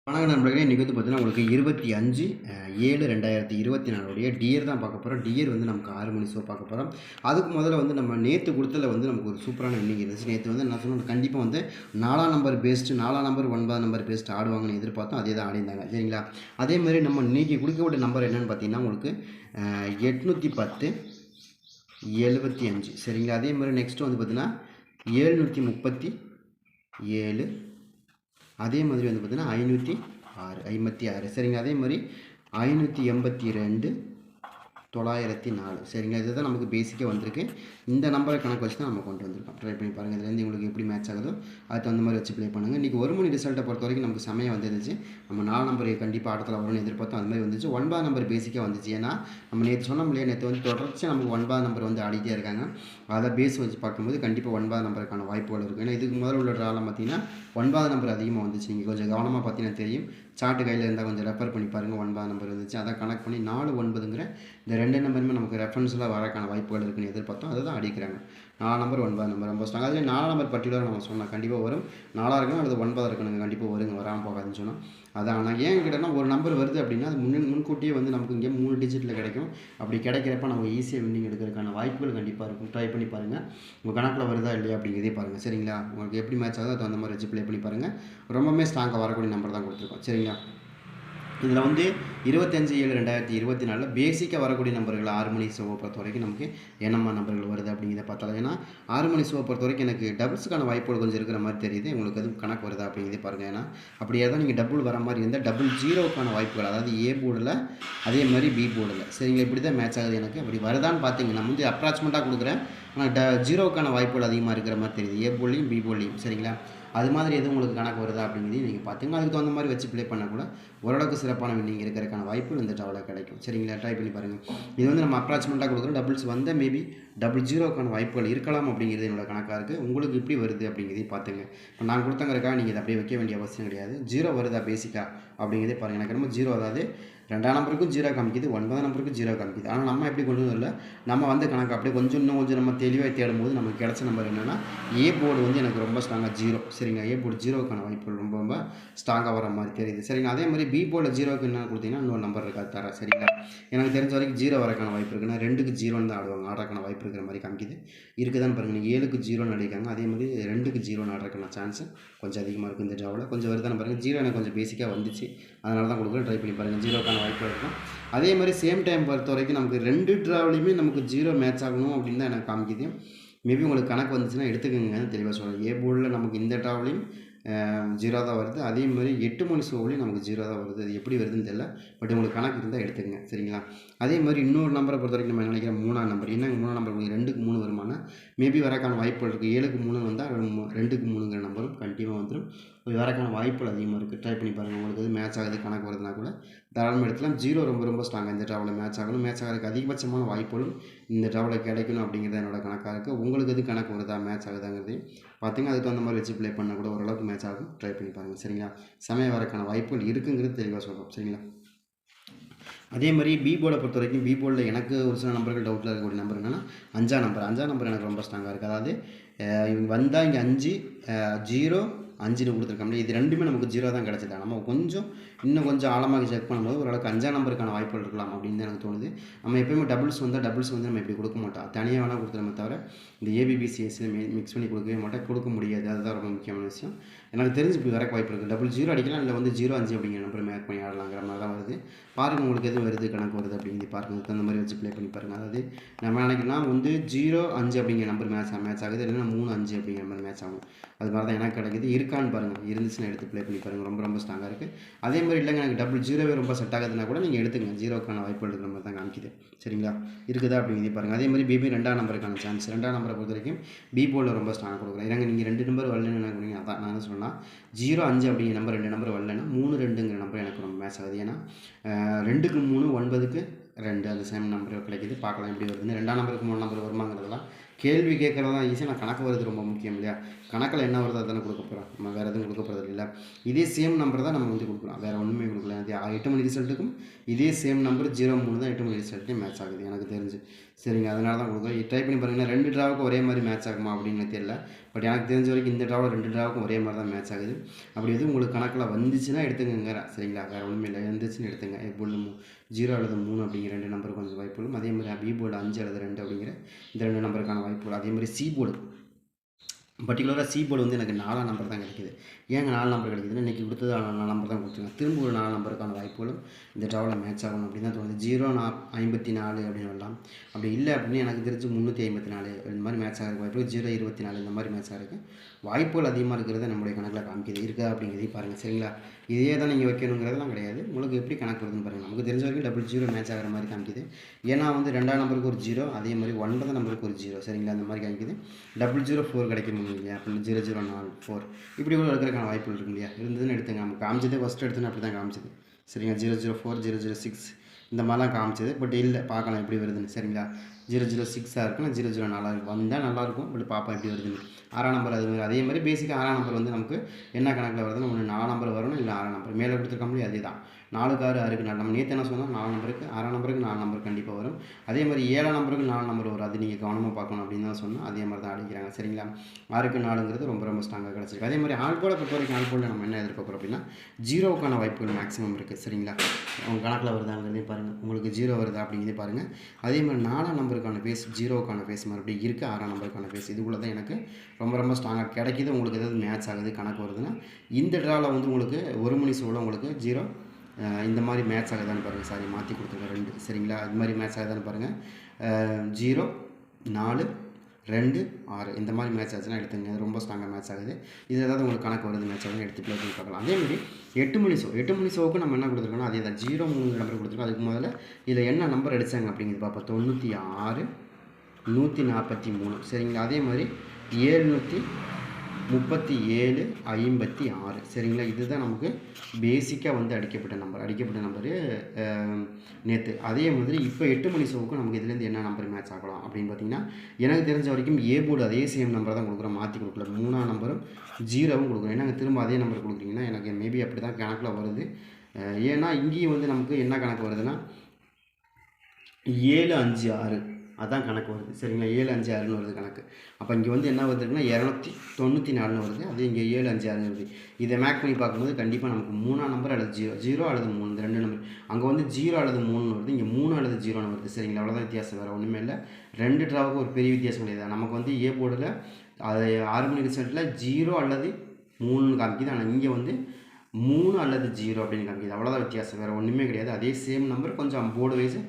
வணக்கம் நண்பர்களே. இன்றைக்கி வந்து பார்த்தீங்கன்னா உங்களுக்கு 25/7/2024 டியர் தான் பார்க்க போகிறோம். டியர் வந்து நமக்கு 6 மணி ஷோ பார்க்க போகிறோம். அதுக்கு முதல்ல வந்து நம்ம நேற்று கொடுத்ததில் வந்து நமக்கு ஒரு சூப்பரான இன்னிங் இருந்துச்சு. நேற்று வந்து என்ன சொன்னோம், கண்டிப்பாக வந்து 4ஆம் நம்பர் பேஸ்ட்டு 4ஆம் நம்பர் 9ஆம் நம்பர் பேஸ்ட்டு ஆடுவாங்கன்னு எதிர்பார்த்தோம். அதே தான் ஆடிருந்தாங்க. சரிங்களா? அதேமாதிரி நம்ம இன்றைக்கி கொடுக்கக்கூடிய நம்பர் என்னென்னு பார்த்தீங்கன்னா உங்களுக்கு 810 75. சரிங்களா? அதே மாதிரி நெக்ஸ்ட்டு வந்து பார்த்தீங்கன்னா 737. அதே மாதிரி வந்து பார்த்தீங்கன்னா 506. சரிங்க. அதே மாதிரி 582 904. சரிங்களா? இதுதான் நமக்கு பேசிக்காக வந்திருக்கு. இந்த நம்பரை கணக்கு வச்சு தான் நம்ம கொண்டு வந்திருக்கோம். ட்ரை பண்ணி பாருங்கள். இதுலேருந்து உங்களுக்கு எப்படி மேட்ச் ஆகுதோ அதுக்கு தகுந்த மாதிரி வச்சு ப்ளே பண்ணுங்கள். இன்றைக்கி ஒரு மணி ரிசல்ட்டை பொறுத்த வரைக்கும் நமக்கு செமையாக வந்துருந்துச்சு. நம்ம 4 நம்பர் கண்டிப்பாக ஆட்டத்தில் வரும்னு எதிர்பார்த்தோம். அது மாதிரி வந்துச்சு. 9ஆம் நம்பர் பேசிக்காக வந்துச்சு. ஏன்னா நம்ம நேற்று சொன்னோம் இல்லையா, நேற்று வந்து தொடர்ச்சி நமக்கு 9ஆம் நம்பர் வந்து ஆடிட்டே இருக்காங்க. அதை பேஸ் வச்சு பார்க்கும்போது கண்டிப்பாக 9ஆம் நம்பருக்கான வாய்ப்புகள் இருக்குது. ஏன்னா இதுக்கு முதல்ல உள்ள ட்ராவில் பார்த்தீங்கன்னா 9ஆம் நம்பர் அதிகமாக வந்துச்சு. நீங்கள் கொஞ்சம் கவனமாக பார்த்தீங்கன்னா தெரியும். சார்ட்டு கையில் இருந்தால் கொஞ்சம் ரெஃபர் பண்ணி பாருங்கள். 9ஆம் நம்பர் வந்துச்சு. அதை கனெக்ட் பண்ணி 4 9ங்கிற இந்த 2 நம்பருமே நமக்கு ரெஃபரன்ஸில் வரக்கான வாய்ப்புகள் இருக்குன்னு எதிர்பார்த்தோம். அதை தான் அடிக்கிறாங்க. 4 நம்பர் 9 நம்பர் ரொம்ப ஸ்ட்ராங். அதுலேயே 4 நம்பர் பர்டிகுலராக நம்ம சொன்னோம் கண்டிப்பாக வரும். 4 இருக்கணும் அல்லது 9 இருக்கணுங்க. கண்டிப்பாக வருங்க, வராமல் போகாதுன்னு சொன்னோம். அதான் ஆனால் ஏன் கிட்டனா ஒரு நம்பர் வருது அப்படின்னா அது முன்கூட்டியே வந்து நமக்கு இங்கே 3 டிஜிட்டில் கிடைக்கும். அப்படி கிடைக்கிறப்ப நம்ம ஈஸியாக வின்னிங் எடுக்கிறதுக்கான வாய்ப்புகள் கண்டிப்பாக இருக்கும். ட்ரை பண்ணி பாருங்கள். உங்கள் கணக்கில் வருதா இல்லையா அப்படிங்கிறதே பாருங்கள். சரிங்களா? உங்களுக்கு எப்படி மேட்ச் ஆகுதோ அது அந்த மாதிரி வச்சு ப்ளே பண்ணி பாருங்கள். ரொம்பவே ஸ்ட்ராங்காக வரக்கூடிய நம்பர் தான் கொடுத்துருக்கோம். சரிங்களா? இதில் வந்து 25/7/2024 பேசிக்காக வரக்கூடிய நம்பர்கள் 6 மணி ஷோவை பொறுத்த வரைக்கும் நமக்கு என்னம்மா நம்பர்கள் வருது அப்படிங்கிறத பார்த்தாலும். ஏன்னா 6 மணி ஷோவை பொறுத்த வரைக்கும் எனக்கு டபுள்ஸுக்கான வாய்ப்புகள் கொஞ்சம் இருக்கிற மாதிரி தெரியுது. உங்களுக்கு எதுவும் கணக்கு வருதா அப்படிங்கிறதே பாருங்கள். ஏன்னா அப்படியே தான் நீங்கள் டபுள் வர மாதிரி இருந்தால் டபுள் ஜீரோவுக்கான வாய்ப்புகள், அதாவது ஏ போர்டில் அதே மாதிரி பி போர்டில். சரிங்களா? இப்படி தான் மேட்ச் ஆகுது எனக்கு. அப்படி வருதான்னு பார்த்தீங்க, நான் வந்து அப்ராக்சிமேட்டாக கொடுக்குறேன். ஆனால் ஜீரோவுக்கான வாய்ப்புகள் அதிகமாக இருக்கிற மாதிரி தெரியுது, ஏ போர்ட்லேயும் பி போர்ட்லேயும். சரிங்களா? அது மாதிரி எதுவும் உங்களுக்கு கணக்கு வருதா அப்படிங்கிறதையும் நீங்கள் பார்த்துங்க. அதுக்கு தகுந்த மாதிரி வச்சு ப்ளே பண்ணால் கூட ஓரளவுக்கு சிறப்பான வின்னிங் இருக்கிறதுக்கான வாய்ப்பு இந்த ட்ராவில் கிடைக்கும். சரிங்களா? ட்ரை பண்ணி பாருங்கள். இது வந்து நம்ம அப்ராக்சிமேட்டாக கொடுக்குறோம். டபுள்ஸ் வந்தால் மேபி டபுள் ஜீரோக்கான வாய்ப்புகள் இருக்கலாம் அப்படிங்கிறது என்னோட கணக்காக இருக்குது. உங்களுக்கு எப்படி வருது அப்படிங்கிறதையும் பார்த்துங்க. இப்போ நான் கொடுத்தங்கிறக்காக நீங்கள் இதை அப்படியே வைக்க வேண்டிய அவசியம் கிடையாது. ஜீரோ வருதா பேசிக்காக அப்படிங்கிறதே பாருங்கள். எனக்கு ரொம்ப ஜீரோ, அதாவது 2ஆம் நம்பருக்கும் ஜீரோ காமிக்குது, 9ஆம் நம்பருக்கும் ஜீரோ காமிக்குது. ஆனால் நம்ம எப்படி கொண்டு வரல, நம்ம வந்து கணக்கு அப்படியே இன்னும் கொஞ்சம் நம்ம தெளிவாக தேடும்போது நமக்கு கிடைச்ச நம்பர் என்னென்னா ஏ போர்டு வந்து எனக்கு ரொம்ப ஸ்ட்ராங்காக ஜீரோ. சரிங்க? ஏ போர்டு ஜீரோக்கான வாய்ப்புகள் ரொம்ப ரொம்ப ஸ்ட்ராங்காக வர மாதிரி தெரியுது. சரிங்க? அதே மாதிரி பி போர்டில் ஜீரோக்கு என்ன கொடுத்தீங்கன்னா இன்னொரு நம்பர் இருக்காது தரேன். சரிங்களா? எனக்கு தெரிஞ்ச வரைக்கும் ஜீரோ வரக்கான வாய்ப்பு இருக்குன்னா 2க்கு 0ன்னு தான் ஆடுவாங்க. ஆடுறக்கான வாய்ப்பு இருக்கிற மாதிரி காமிக்குது. இருக்குதான்னு பாருங்கள். நீங்கள் 7க்கு 0ன்னு அடிக்காங்க. அதே மாதிரி 2க்கு 0ன்னு ஆடுறக்கான சான்ஸ் கொஞ்சம் அதிகமாக இருக்குது இந்த ட்ராவில். கொஞ்சம் வருதான்னு பாருங்கள். ஜீரோ எனக்கு கொஞ்சம் பேசிக்காக வந்துச்சு, அதனால தான் கொடுக்குறேன். ட்ரை பண்ணி பாருங்கள். ஜீரோக்கான வாய்ப்பு இருக்கும். அதே மாதிரி சேம் டைம் பொறுத்த வரைக்கும் நமக்கு 2 ட்ராவிலையுமே நமக்கு ஜீரோ மேட்ச் ஆகணும் அப்படின்னு தான் எனக்கு காமிக்குது. மேபி உங்களுக்கு கணக்கு வந்துச்சுன்னா எடுத்துக்கோங்க, தெளிவாக சொல்கிறேன். ஏ போர்டில் நமக்கு இந்த ட்ராவிலையும் ஜீரோ தான் வருது. அதே மாதிரி 8 மணி ஷோவிலையும் நமக்கு ஜீரோ தான் வருது. அது எப்படி வருதுன்னு தெரியல, பட் உங்களுக்கு கணக்கு இருந்தால் எடுத்துக்கங்க. சரிங்களா? அதே மாதிரி இன்னொரு நம்பரை பொறுத்த வரைக்கும் நம்ம நினைக்கிறேன் 3ஆம் நம்பர். என்னங்க 3ஆம் நம்பர் 2க்கு 3 வருமானா மேபி வரக்கான வாய்ப்புகள் இருக்குது. 7க்கு 3 வந்தால் 2க்கு 3ங்கிற நம்பரும் கண்டிப்பாக வந்துடும். வரக்கான வாய்ப்புகள் அதிகமாக இருக்குது. ட்ரை பண்ணி பாருங்கள். உங்களுக்கு எது மேட்ச் ஆகுது கணக்கு வருதுன்னா கூட தாராளமாக எடுத்துலாம். ஜீரோ ரொம்ப ரொம்ப ஸ்ட்ராங்காக இந்த ட்ராவில் மேட்ச் ஆகணும். மேட்ச் ஆகிறதுக்கு அதிகபட்சமான வாய்ப்புகளும் இந்த ட்ராவில் கிடைக்கணும் அப்படிங்கிறது என்னோட கணக்காக இருக்குது. உங்களுக்கு எது கணக்கு வருதா மேட்ச் ஆகுதாங்கிறதையும் பார்த்திங்க. அதுக்கு அந்த மாதிரி வச்சு ப்ளே பண்ணால் கூட ஓரளவுக்கு மேட்ச் ஆகும். ட்ரை பண்ணி பாருங்கள். சரிங்களா? சமயம் வரக்கான வாய்ப்புகள் இருக்குங்கிறது தெளிவாக சொல்கிறோம். சரிங்களா? அதே மாதிரி பி போர்டை பொறுத்த வரைக்கும் பி போர்டில் எனக்கு ஒரு சில நம்பர்கள் டவுட்டில் இருக்கக்கூடிய நம்பர் என்னென்னா 5ஆம் நம்பர் எனக்கு ரொம்ப ஸ்ட்ராங்காக இருக்குது. அதாவது இவங்க வந்தால் இங்கே 5 0 5ன்னு கொடுத்துருக்கோம்ல, இது ரெண்டுமே நமக்கு ஜீரோ தான் கிடச்சிது. நம்ம இன்னும் கொஞ்சம் ஆழமாக செக் பண்ணும்போது ஓரளவுக்கு 5ஆம் நம்பருக்கான வாய்ப்புகள் இருக்கலாம் அப்படின்னு தான் எனக்கு தோணுது. நம்ம எப்போயுமே டபுள்ஸ் வந்து நம்ம இப்படி கொடுக்க மாட்டோம். தனியாக வேணால் கொடுத்துருமே தவிர இந்த ஏபிபிசிஎஸ் மிக்ஸ் பண்ணி கொடுக்கவே மாட்டேன், கொடுக்க முடியாது. அதுதான் ரொம்ப முக்கியமான விஷயம். எனக்கு தெரிஞ்சு இப்படி வரக்கு வாய்ப்பு இருக்குது. டபுள் ஜீரோ அடிக்கலாம், இல்லை வந்து 0 5 அப்படிங்கிற நம்பர் மேக் பண்ணி ஆடலாங்கிற மாதிரி தான் வருது. பாருங்கள் உங்களுக்கு எதுவும் வருது கணக்கு வருது அப்படிங்கிறது பாருங்கள். அந்த மாதிரி வச்சு ப்ளே பண்ணி பாருங்கள். அதாவது நம்ம நினைக்கிறோம்னா வந்து 0 5 அப்படிங்கிற நம்பர் மேட்ச் ஆகுது, இல்லைன்னா 3 5 அப்படிங்கிற மாதிரி மேட்ச் ஆகும். அது மாதிரி தான் எனக்கு கிடைக்குது. இருக்கான்னு பாருங்கள். இருந்துச்சுன்னா எடுத்து ப்ளே பண்ணி பாருங்கள். ரொம்ப ரொம்ப ஸ்ட்ராங்காக இருக்குது. அதே மாதிரி இல்லைங்க எனக்கு டபுள் ஜீரோவே ரொம்ப செட் ஆகுதுன்னா கூட நீங்கள் எடுத்துங்க. ஜீரோக்கான வாய்ப்புகள் இருக்கிற மாதிரி தான் காமிக்குது. சரிங்களா? இருக்குதா அப்படிங்கிறதே பாருங்கள். அதே மாதிரி பிபி 2ஆம் நம்பருக்கான சான்ஸ். 2ஆம் நம்பரை பொறுத்த வரைக்கும் பி போர்டில் ரொம்ப ஸ்ட்ராங்காக கொடுக்குறேன். ஏன்னா நீங்கள் 2 நம்பர் வரலன்னு நினைக்கிறீங்க. அதான் நான் என்ன சொன்னால் 0 5 அப்படிங்கிற நம்பர் 2 நம்பர் வரலன்னா 3 2ங்கிற நம்பர் எனக்கு ரொம்ப மேட்ச் ஆகுது. ஏன்னா 2க்கு 3 9க்கு 2 அந்த சேம் நம்பர் கிடைக்கிது. பார்க்கலாம் எப்படி வருதுன்னு. 2ஆம் நம்பருக்கு 3 நம்பர் வருமாங்கிறதெல்லாம் கேள்வி கேட்குறது தான் ஈஸியாக. நான் கணக்கு வருது ரொம்ப முக்கியம் இல்லையா? கணக்கில் என்ன வருதோ தானே கொடுக்க போகிறோம். நம்ம வேறு எதுவும் கொடுக்க போகிறது இல்லை. இதே சேம் நம்பர் தான் நம்ம வந்து கொடுக்குறோம், வேறு ஒன்றுமே கொடுக்கல. அது 8 மணி ரிசல்ட்டுக்கும் இதே சேம் நம்பர் 0 3 தான் 8 மணி ரிசல்ட்டே மேட்ச் ஆகுது எனக்கு தெரிஞ்சு. சரிங்க? அதனால தான் கொடுக்குறோம். ட்ரை பண்ணி பாருங்கன்னா 2 ட்ராவுக்கு ஒரே மாதிரி மேட்ச் ஆகுமா அப்படின்னு தெரியல. பட் எனக்கு தெரிஞ்ச வரைக்கும் இந்த ட்ராவில் 2 ட்ராவுக்கும் ஒரே மாதிரி தான் மேட்ச் ஆகுது. அப்படி எதுவும் உங்களுக்கு கணக்கில் வந்துச்சுன்னா எடுத்துக்கங்க, சரிங்களா? வேறு ஒன்றும் இல்லை, வந்துச்சுன்னு எடுத்துங்க. போர்டு 0 அல்லது 3 அப்படிங்கிற 2 நம்பருக்கு கொஞ்சம் வாய்ப்புகளும், அதே மாதிரி பி போர்டு 5 அல்லது 2 அப்படிங்கிற இந்த 2 நம்பருக்கான வாய்ப்புகள். அதே மாதிரி சி போர்டு, பர்டிகுலராக சி போர்டு வந்து எனக்கு 4ஆம் நம்பர் தான் கிடைக்குது. ஏங்க 4 நம்பர் கிடைக்குதுன்னு இன்றைக்கி கொடுத்தது 4 நம்பர் தான் கொடுத்துருங்க. திரும்ப ஒரு 4 நம்பருக்கான வாய்ப்புகளும் இந்த ட்ராவில் மேட்ச் ஆகணும் அப்படின்னு தான் தோணுது. 054 அப்படின்னு வரலாம். அப்படி இல்லை அப்படின்னு எனக்கு தெரிஞ்சு 354 இந்த மாதிரி மேட்ச் ஆகிறதுக்கு வாய்ப்பு, 024 இந்த மாதிரி மேட்ச் ஆகிறதுக்கு வாய்ப்புகள் அதிகமாக இருக்கிறத நம்மளுடைய கணக்கில் காமிக்குது. இருக்கா அப்படிங்கிறதையும் பாருங்கள், சரிங்களா? இதே தான் நீங்கள் வைக்கணுங்கிறதெல்லாம் கிடையாது. உங்களுக்கு எப்படி கணக்கு வருதுன்னு பாருங்கள். நமக்கு தெரிஞ்ச வரைக்கும் 00 மேட்ச் ஆகிற மாதிரி காமிக்குது. ஏன்னா வந்து 2ஆம் நம்பருக்கு ஒரு 0, அதே மாதிரி 9ஆம் நம்பருக்கு ஒரு 0, சரிங்களா? அந்த மாதிரி காமிக்குது. 004 கிடைக்கும் இல்லையா? அப்படி 0004 இப்படி கூட இருக்கிறதுக்கான வாய்ப்புகள் இருக்கு இல்லையா? இருந்ததுன்னு எடுத்துங்க. நம்ம காமிச்சதே ஃபஸ்ட்டு எடுத்துன்னு அப்படி தான் காமிச்சது, சரிங்களா? 004 006 இந்த மாதிரிலாம் காமிச்சது. பட் இல்லை, பார்க்கலாம் எப்படி வருதுன்னு, சரிங்களா? 006 இருக்குன்னா 004 வந்தால் நல்லாயிருக்கும். பட் பார்ப்போம் எப்படி வருதுன்னு. 6ஆம் நம்பர் அது மாதிரி, அதே மாதிரி பேசிக்காக 6ஆம் நம்பர் வந்து நமக்கு என்ன கணக்கில் வருதுன்னு ஒன்று 4ஆம் நம்பர் வரணும், இல்லை 6ஆம் நம்பர் மேலே கொடுத்துருக்கோம்லையே அதே தான். 4க்கு 6 6க்கு 4. நம்ம நேற்று என்ன சொன்னோம், 4 நம்பருக்கு 6ஆம் நம்பருக்கு 4 நம்பர் கண்டிப்பாக வரும். அதே மாதிரி 7ஆம் நம்பருக்கு 4 நம்பர் வரும். அது நீங்கள் கவனமாக பார்க்கணும் அப்படின்னு தான் சொன்னோம். அதே மாதிரி தான் அடிக்கிறாங்க, சரிங்களா? 6க்கு 4ங்கிறது ரொம்ப ரொம்ப ஸ்ட்ராங்காக கிடச்சிருக்கு. அதே மாதிரி ஆல்போர்டை பொறுத்த வரைக்கும் ஆல்போர்டில் நம்ம என்ன எதிர்பார்க்குறோம் அப்படின்னா 0க்கான வாய்ப்புகள் மேக்ஸிமம் இருக்குது, சரிங்களா? உங்கள் கணக்கில் வருதாங்கிறதையும் பாருங்கள். உங்களுக்கு 0 வருதா அப்படிங்கிறதே பாருங்கள். அதே மாதிரி 4ஆம் நம்பருக்கான பேஸ், 0க்கான பேஸ் மறுபடியும் இருக்குது. 6ஆம் நம்பருக்கான பேஸ் இதுக்குள்ளே தான் எனக்கு ரொம்ப ரொம்ப ஸ்ட்ராங்காக கிடைக்கிது. உங்களுக்கு எதாவது மேட்ச் ஆகுது கணக்கு வருதுன்னா இந்த ட்ராவில் வந்து உங்களுக்கு 1 மணி ஷோவில் உங்களுக்கு 0 இந்த மாதிரி மேட்ச் ஆகுதான்னு பாருங்கள். சாரி, மாற்றி கொடுத்துருக்கேன் 2, சரிங்களா? இது மாதிரி மேட்ச் ஆகுதான்னு பாருங்கள். 0 4 2 6 இந்த மாதிரி மேட்ச் ஆச்சுன்னா எடுத்துங்க. அது ரொம்ப ஸ்ட்ராங்காக மேட்ச் ஆகுது. இது ஏதாவது உங்களுக்கு கணக்கு வருது மேட்ச் ஆகுதுன்னு எடுத்து ப்ளே பண்ணி பார்க்கலாம். அதேமாதிரி 8 மணி ஷோ, 8 மணி ஷோவுக்கு நம்ம என்ன கொடுத்துருக்கோம்னா அதே தான் 03 நம்பர் கொடுத்துருக்கோம். அதுக்கு முதல்ல இதில் என்ன நம்பர் அடித்தாங்க அப்படிங்கிறது பார்ப்போம். 96 143, சரிங்களா? அதே மாதிரி 737 56, சரிங்களா? இதுதான் நமக்கு பேசிக்காக வந்து அடிக்கப்பட்ட நம்பரு நேற்று. அதே மாதிரி இப்போ 8 மணி ஷோவுக்கு நமக்கு இதுலேருந்து என்ன நம்பர் மேட்ச் ஆகலாம் அப்படின்னு பார்த்தீங்கன்னா, எனக்கு தெரிஞ்ச வரைக்கும் ஏ போர்டு அதே சேம் நம்பர் தான் கொடுக்குறோம், மாற்றி கொடுக்கல. 3ஆம் நம்பரும் 0வும் கொடுக்குறோம். ஏன்னா திரும்ப அதே நம்பர் கொடுக்குறீங்கன்னா எனக்கு மேபி அப்படி தான் கணக்கில் வருது. ஏன்னா இங்கேயும் வந்து நமக்கு என்ன கணக்கு வருதுன்னா 756 அதான் கணக்கு வருது, சரிங்களா? 756ன்னு வருது கணக்கு. அப்போ இங்கே வந்து என்ன வருதுன்னா 294ன்னு வருது. அது இங்கே 756 வருது. இதை மேக் பண்ணி பார்க்கும்போது கண்டிப்பாக நமக்கு 3ஆம் நம்பர் அல்லது 0 அல்லது 3 இந்த 2 நம்பர். அங்கே வந்து 0 அல்லது 3ன்னு வருது, இங்கே 3 அல்லது 0ன்னு வருது, சரிங்களா? அவ்வளோதான் வித்தியாசம், வேறு ஒன்றுமே இல்லை. 2 ட்ராவுக்கு ஒரு பெரிய வித்தியாசம் கிடையாது. நமக்கு வந்து ஏ போர்டில் அது 6 மணி ரிசல்ட்டில் 0 அல்லது 3ன்னு காமிக்குது. ஆனால் இங்கே வந்து 3 அல்லது 0 அப்படின்னு காமிக்குது. அவ்வளோதான் வித்தியாசம், வேறு ஒன்றுமே கிடையாது. அதே சேம் நம்பர், கொஞ்சம் போர்டு வைஸ்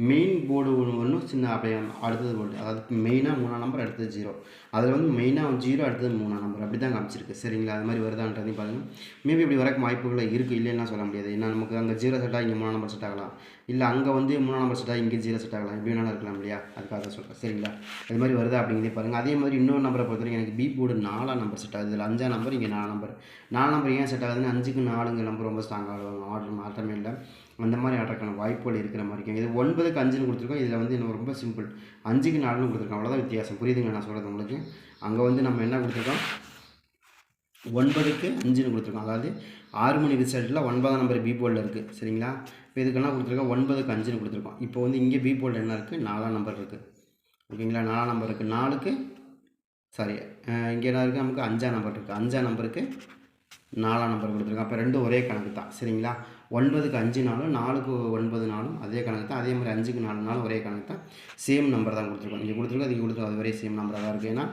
மெயின் போர்டு ஒன்றும் சின்ன அப்படியே அடுத்தது போர்டு, அதாவது மெயினாக 3ஆம் நம்பர் அடுத்தது 0, அதில் வந்து மெயினாக 0 அடுத்தது 3ஆம் நம்பர் அப்படி தான் காமிச்சிருக்கு, சரிங்களா? அது மாதிரி வருதான்றதையும் பாருங்கள். மேபி இப்படி வரக்கு வாய்ப்புகளை இருக்குது, இல்லைன்னா சொல்ல முடியாது. ஏன்னா நமக்கு அங்கே 0 செட் ஆகி இங்கே 3ஆம் நம்பர் செட் ஆகலாம், இல்லை அங்கே வந்து 3ஆம் நம்பர் செட் ஆகி இங்கே 0 செட் ஆகலாம், எப்படி வேணாலும் இருக்கலாம் இல்லையா? அதுக்காக சொல்கிறேன், சரிங்களா? அது மாதிரி வருதா அப்படிங்கிறதே பாருங்கள். அதே மாதிரி இன்னொரு நம்பரை பொறுத்த வரைக்கும் எனக்கு பி போர்டு 4ஆம் நம்பர் செட் ஆகுது. இதில் 5ஆம் நம்பர், இங்கே 4 நம்பர். 4 நம்பர் ஏன் செட் ஆகுதுன்னு 5க்கு 4ங்கிற நம்பர் ரொம்ப ஸ்ட்ராங்காக ஆடுவாங்க, ஆர்டர் மாற்றமே இல்லை. அந்த மாதிரி ஆடுறதுக்கான வாய்ப்புகள் இருக்கிற மாதிரி இருக்குது. இது 9க்கு 5ன்னு கொடுத்துருக்கோம். இதில் வந்து இன்னும் ரொம்ப சிம்பிள் 5க்கு 4ன்னு கொடுத்துருக்கோம். அவ்வளோதான் வித்தியாசம். புரியுதுங்க நான் சொல்கிறது உங்களுக்கு? அங்கே வந்து நம்ம என்ன கொடுத்துருக்கோம், 9க்கு 5ன்னு கொடுத்துருக்கோம். அதாவது 6 மணி ரிசல்ட்டில் 9ஆம் நம்பர் பி போர்டில் இருக்குது, சரிங்களா? இப்போ இதுக்கெல்லாம் கொடுத்துருக்கோம் 9க்கு 5ன்னு கொடுத்துருக்கோம். இப்போ வந்து இங்கே பி போர்டில் என்ன இருக்குது, 4ஆம் நம்பர் இருக்குது, ஓகேங்களா? 4ஆம் நம்பர் இருக்குது. 4க்கு சாரி இங்கே என்ன இருக்குது, நமக்கு 5ஆம் நம்பர் இருக்குது. 5ஆம் நம்பருக்கு 4ஆம் நம்பர் கொடுத்துருக்கோம். அப்போ ரெண்டும் ஒரே கணக்கு தான், சரிங்களா? 9க்கு 5 நாளும் 4க்கு 9 நாளும் அதே கணக்கு தான். அதே மாதிரி 5க்கு 4 நாளும் ஒரே கணக்கு தான். சேம் நம்பர் தான் கொடுத்துருக்கோம். இங்கே கொடுத்துருக்கோம், அது இங்கே கொடுத்துருக்கோம், அது ஒரே சேம் நம்பராக தான் இருக்குது. ஏன்னா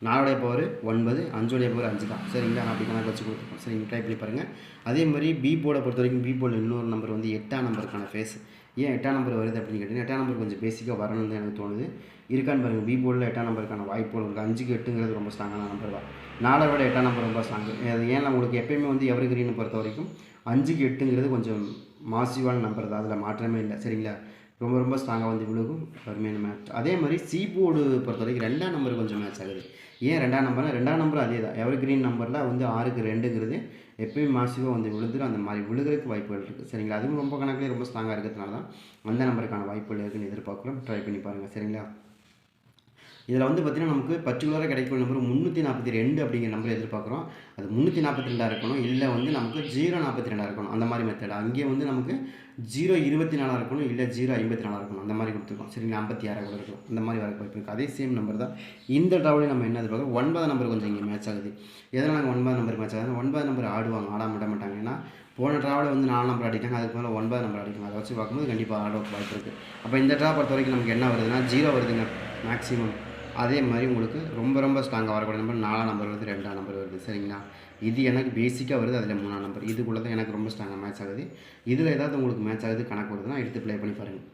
4உடைய பவர் 9, 5உடைய பவர் 5 தான், சரிங்களா? அப்படி கணக்கு வச்சு கொடுத்துருக்கோம், சரிங்க? ட்ரை பண்ணி பாருங்கள். அதே மாதிரி பி போர்டை பொறுத்த வரைக்கும் பி போர்டில் இன்னொரு நம்பர் வந்து 8ஆம் நம்பருக்கான ஃபேஸ். ஏன் 8ஆம் நம்பர் வருது அப்படின்னு கேட்டிங்கன்னா 8ஆம் நம்பர் கொஞ்சம் பேசிக்காக வரணும்னு தான் எனக்கு தோணுது. இருக்கான்னு பாருங்கள். பி போர்டில் 8ஆம் நம்பருக்கான வாய்ப்புகள் இருக்குது. 5க்கு 8ங்கிறது ரொம்ப ஸ்ட்ராங்கான நம்பர் தான். 4 விட 8ஆம் நம்பர் ரொம்ப ஸ்ட்ராங்கு. அது ஏன்னா உங்களுக்கு எப்பயுமே வந்து எவர் கிரீனை பொறுத்த வரைக்கும் 5க்கு 8ங்கிறது கொஞ்சம் மாசிவான நம்பர் தான், அதில் மாற்றமே இல்லை, சரிங்களா? ரொம்ப ரொம்ப ஸ்ட்ராங்காக வந்து விழுகும், அருமையான மேட்ச். அதே மாதிரி சி போர்டு பொறுத்த வரைக்கும் 2ஆம் நம்பர் கொஞ்சம் மேட்ச் ஆகுது. ஏன் 2ஆம் நம்பர்னா 2ஆம் நம்பர் அதே தான், எவர் கிரீன் நம்பரில் வந்து 6க்கு 2ங்கிறது எப்பயும் மாசிவாக வந்து விழுந்துடும். அந்த மாதிரி விழுகிறதுக்கு வாய்ப்புகள் இருக்குது, சரிங்களா? அதுவும் ரொம்ப கணக்கிலே ரொம்ப ஸ்ட்ராங்காக இருக்கிறதுனால தான் அந்த நம்பருக்கான வாய்ப்புகள் இருக்குதுன்னு எதிர்பார்க்குறோம். ட்ரை பண்ணி பாருங்கள், சரிங்களா? இதில் வந்து பார்த்திங்கன்னா நமக்கு பர்டிகுலராக கிடைக்கக்கூடிய நம்பர் 342 அப்படிங்கிற நம்பர் எதிர்பார்க்குறோம். அது 342 இருக்கணும், இல்லை வந்து நமக்கு 042 இருக்கணும். அந்த மாதிரி மெத்தட். அங்கே வந்து நமக்கு 024 இருக்கணும், இல்லை 054 இருக்கணும். அந்த மாதிரி கொடுத்துருக்கோம். சரிங்களா, 56 கூட இருக்கும். அந்த மாதிரி வர வாய்ப்பு இருக்குது. அதே சேம் நம்பர் தான் இந்த ட்ராவலையும் நம்ம என்ன எதிர்பார்க்குறோம், 9 நம்பர் கொஞ்சம் இங்கே மேட்ச் ஆகுது. எதனால் நாங்கள் 9 நம்பர் மேட்ச் ஆகுது, 9 நம்பர் ஆடுவாங்க, ஆடாம விட மாட்டாங்க. ஏன்னா போன ட்ராவில் வந்து 4 நம்பர் அடிக்காங்க, அதுக்கு மேலே 9 நம்பர் அடிக்காங்க. அதை வச்சு பார்க்கும்போது கண்டிப்பாக ஆட வாய்ப்பு இருக்குது. அப்போ இந்த ட்ரா பொறுத்த வரைக்கும் நமக்கு என்ன வருதுன்னா 0 வருதுங்க மேக்ஸிமம். அதே மாதிரி உங்களுக்கு ரொம்ப ரொம்ப ஸ்ட்ராங்காக வரக்கூடிய நம்பர் 4 நம்பர் வருது, 2 நம்பர் வருது. சரிங்களா, இது எனக்கு பேசிக்காக வருது. அதில் 3 நம்பர் இதுக்குள்ளே தான் எனக்கு ரொம்ப ஸ்ட்ராங்காக மேட்ச் ஆகுது. இதில் ஏதாவது உங்களுக்கு மேட்ச் ஆகுது கணக்கு வருதுன்னா எடுத்து ப்ளே பண்ணி பாருங்கள்.